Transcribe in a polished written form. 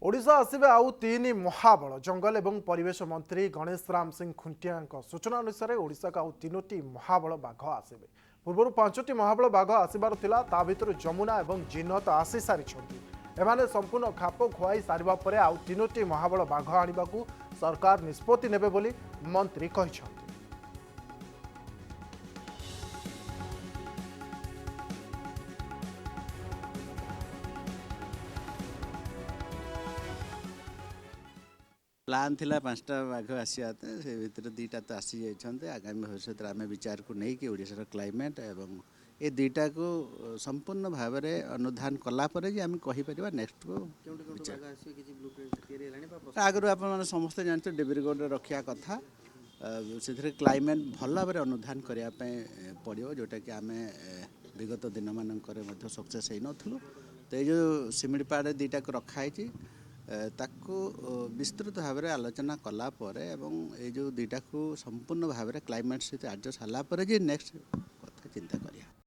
ओडिशा आसिबे आउ तीन महाबल जंगल एवं परिवेश मंत्री गणेश राम सिंह खुंटिया सूचना अनुसार ओडिशा को आउ तीनोटी महाबल बाघ आसबे। पूर्व पांचटी महाबल बाघ आसबार थिला ता भितर जमुना एवं जिनत आसी सारी एमाने संपूर्ण खाप खुआई सारिबा परे आउ तीनोटी महाबल बाघ आनिबाकू सरकार निष्पत्ति नेबे बोली मंत्री कहिसथि। प्लान थिला 5टा बाघ आसिया से भितर 2टा तो आसी जाइछन्ते। आगामी भविष्य आम विचार को नहीं कि ओडिशार क्लाइमेट एवं ये 2टा को संपूर्ण भाव में अनुधान कलापर आम कहीपर नेक्स्ट को आगु आप समस्ते जानते डिब्रुगढ़ रखा कथा से क्लाइमेट भल भाव अनुधान करने पड़ो जोटा कि आम विगत दिन मानक सक्सेस हो नथुलु। तो ये जो सिमिड़पाड़े 2टा को रखाई ताकू विस्तृत भाव में आलोचना कलापर एवं ये जो 2टा को संपूर्ण भाव में क्लाइमेट सहित एडजस्ट होला नेक्स्ट कथा चिंता करिया।